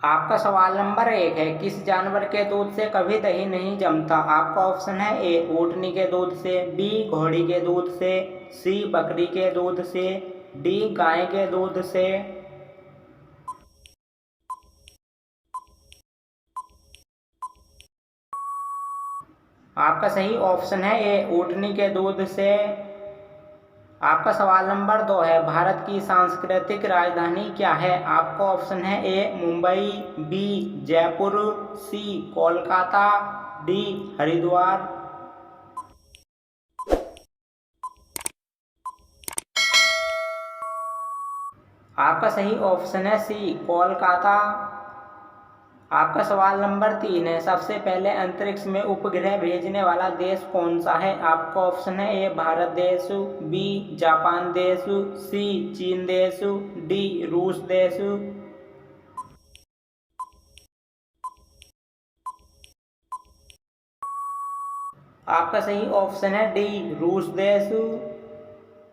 आपका सवाल नंबर 1 है, किस जानवर के दूध से कभी दही नहीं जमता? आपका ऑप्शन है ए ऊँटनी के दूध से, बी घोड़ी के दूध से, सी बकरी के दूध से, डी गाय के दूध से। आपका सही ऑप्शन है ए ऊँटनी के दूध से। आपका सवाल नंबर 2 है, भारत की सांस्कृतिक राजधानी क्या है? आपका ऑप्शन है ए मुंबई, बी जयपुर, सी कोलकाता, डी हरिद्वार। आपका सही ऑप्शन है सी कोलकाता। आपका सवाल नंबर 3 है, सबसे पहले अंतरिक्ष में उपग्रह भेजने वाला देश कौन सा है? आपका ऑप्शन है ए भारत देश, बी जापान देश, सी चीन देश, डी रूस देश। आपका सही ऑप्शन है डी रूस देश।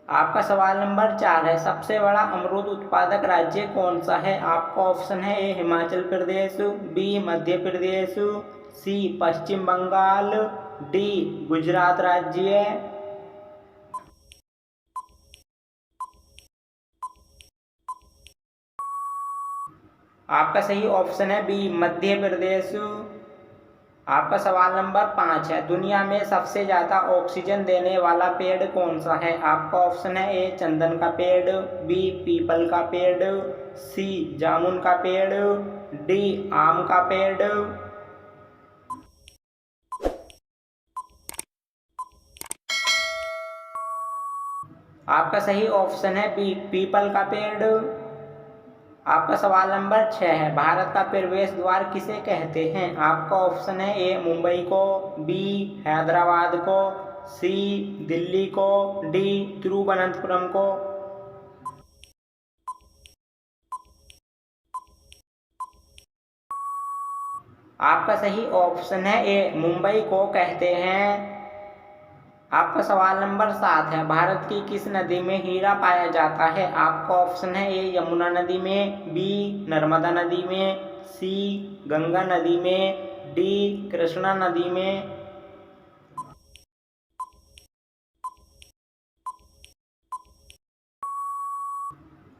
आपका सवाल नंबर 4 है, सबसे बड़ा अमरूद उत्पादक राज्य कौन सा है? आपका ऑप्शन है ए हिमाचल प्रदेश, बी मध्य प्रदेश, सी पश्चिम बंगाल, डी गुजरात राज्य। आपका सही ऑप्शन है बी मध्य प्रदेश। आपका सवाल नंबर 5 है, दुनिया में सबसे ज़्यादा ऑक्सीजन देने वाला पेड़ कौन सा है? आपका ऑप्शन है ए चंदन का पेड़, बी पीपल का पेड़, सी जामुन का पेड़, डी आम का पेड़। आपका सही ऑप्शन है बी पीपल का पेड़। आपका सवाल नंबर 6 है, भारत का प्रवेश द्वार किसे कहते हैं? आपका ऑप्शन है ए मुंबई को, बी हैदराबाद को, सी दिल्ली को, डी तिरुवनंतपुरम को। आपका सही ऑप्शन है ए मुंबई को कहते हैं। आपका सवाल नंबर 7 है, भारत की किस नदी में हीरा पाया जाता है? आपका ऑप्शन है ए यमुना नदी में, बी नर्मदा नदी में, सी गंगा नदी में, डी कृष्णा नदी में।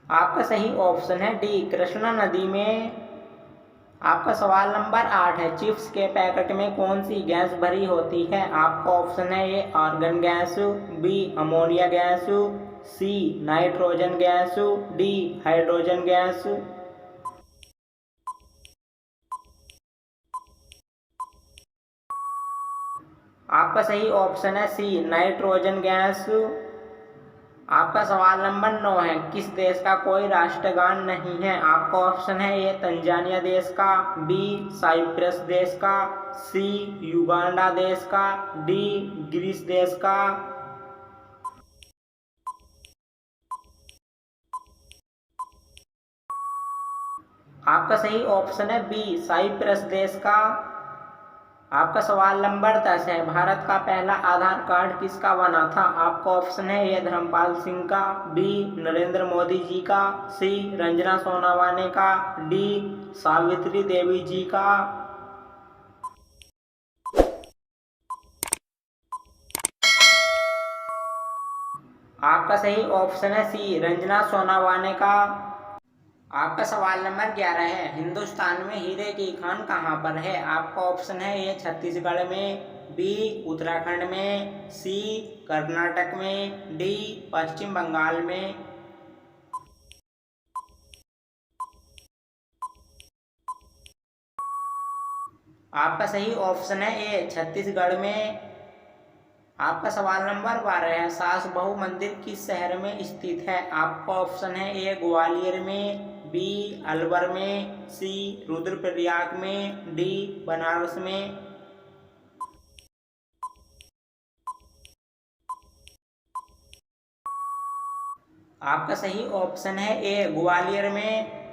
आपका सही ऑप्शन है डी कृष्णा नदी में। आपका सवाल नंबर 8 है, चिप्स के पैकेट में कौन सी गैस भरी होती है? आपका ऑप्शन है A argon gas, B ammonia gas, C nitrogen gas, D hydrogen gas. आपका सही ऑप्शन है सी नाइट्रोजन गैस। आपका सवाल नंबर 9 है, किस देश का कोई राष्ट्रगान नहीं है? आपका ऑप्शन है ए तंजानिया देश का, बी साइप्रस देश का, सी युगांडा देश का, डी ग्रीस देश का। आपका सही ऑप्शन है बी साइप्रस देश का। आपका सवाल नंबर 10 है, भारत का पहला आधार कार्ड किसका बना था? आपका ऑप्शन है ए धर्मपाल सिंह का, बी नरेंद्र मोदी जी का, सी रंजना सोनावाने का, डी सावित्री देवी जी का। आपका सही ऑप्शन है सी रंजना सोनावाने का। आपका सवाल नंबर 11 है, हिंदुस्तान में हीरे की खान कहाँ पर है? आपका ऑप्शन है ए छत्तीसगढ़ में, बी उत्तराखंड में, सी कर्नाटक में, डी पश्चिम बंगाल में। आपका सही ऑप्शन है ए छत्तीसगढ़ में। आपका सवाल नंबर 12 है, सास बहू मंदिर किस शहर में स्थित है? आपका ऑप्शन है ए ग्वालियर में, बी अलवर में, सी रुद्रप्रयाग में, डी बनारस में। आपका सही ऑप्शन है ए ग्वालियर में।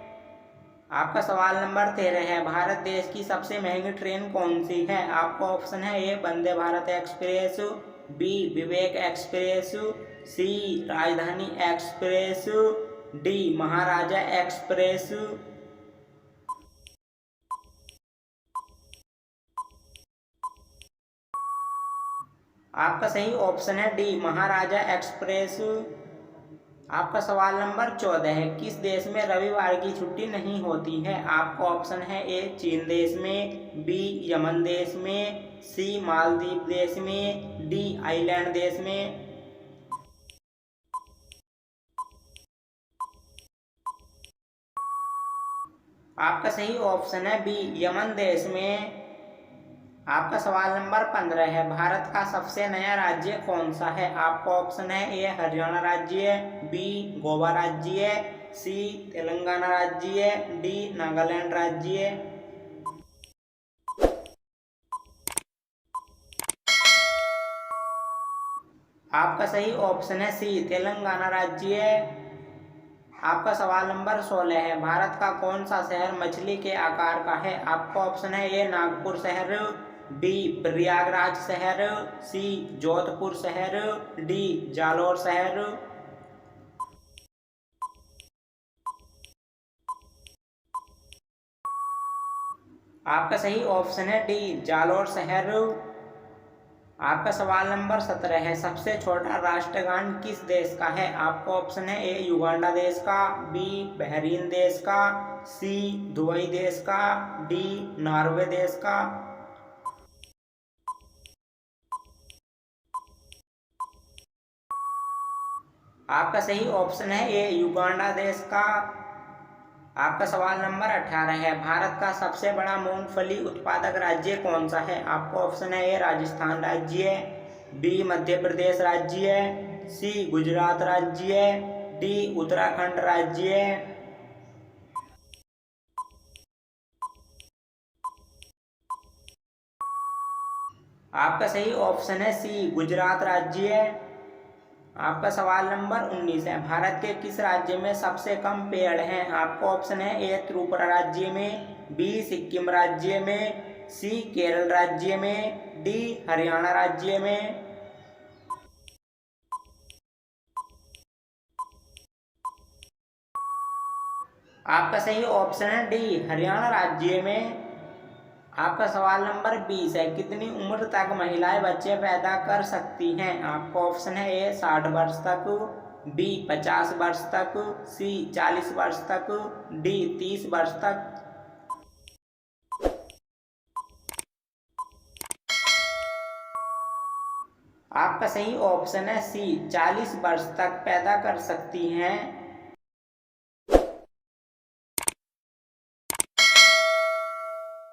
आपका सवाल नंबर 13 है, भारत देश की सबसे महंगी ट्रेन कौन सी है? आपका ऑप्शन है ए वंदे भारत एक्सप्रेस, बी विवेक एक्सप्रेस, सी राजधानी एक्सप्रेस, डी महाराजा एक्सप्रेस। आपका सही ऑप्शन है डी महाराजा एक्सप्रेस। आपका सवाल नंबर 14 है, किस देश में रविवार की छुट्टी नहीं होती है? आपका ऑप्शन है ए चीन देश में, बी यमन देश में, सी मालदीव देश में, डी आइलैंड देश में। आपका सही ऑप्शन है बी यमन देश में। आपका सवाल नंबर 15 है, भारत का सबसे नया राज्य कौन सा है? आपका ऑप्शन है ए हरियाणा राज्य, बी गोवा राज्य, सी तेलंगाना राज्य, डी नागालैंड राज्य। आपका सही ऑप्शन है सी तेलंगाना राज्य। आपका सवाल नंबर 16 है, भारत का कौन सा शहर मछली के आकार का है? आपका ऑप्शन है ए नागपुर शहर, बी प्रयागराज शहर, सी जोधपुर शहर, डी जालौर शहर। आपका सही ऑप्शन है डी जालौर शहर। आपका सवाल नंबर 17 है, सबसे छोटा राष्ट्रगान किस देश का है? आपका ऑप्शन है ए युगांडा देश का, बी बहरीन देश का, सी दुबई देश का, डी नॉर्वे देश का। आपका सही ऑप्शन है ए युगांडा देश का। आपका सवाल नंबर 18 है, भारत का सबसे बड़ा मूंगफली उत्पादक राज्य कौन सा है? आपका ऑप्शन है ए राजस्थान राज्य, बी मध्य प्रदेश राज्य, सी गुजरात राज्य, डी उत्तराखंड राज्य। आपका सही ऑप्शन है सी गुजरात राज्य। आपका सवाल नंबर 19 है, भारत के किस राज्य में सबसे कम पेड़ हैं? आपका ऑप्शन है ए त्रिपुरा राज्य में, बी सिक्किम राज्य में, सी केरल राज्य में, डी हरियाणा राज्य में। आपका सही ऑप्शन है डी हरियाणा राज्य में। आपका सवाल नंबर 20 है, कितनी उम्र तक महिलाएं बच्चे पैदा कर सकती हैं? आपका ऑप्शन है ए 60 वर्ष तक, बी 50 वर्ष तक, सी 40 वर्ष तक, डी 30 वर्ष तक। आपका सही ऑप्शन है सी 40 वर्ष तक पैदा कर सकती हैं।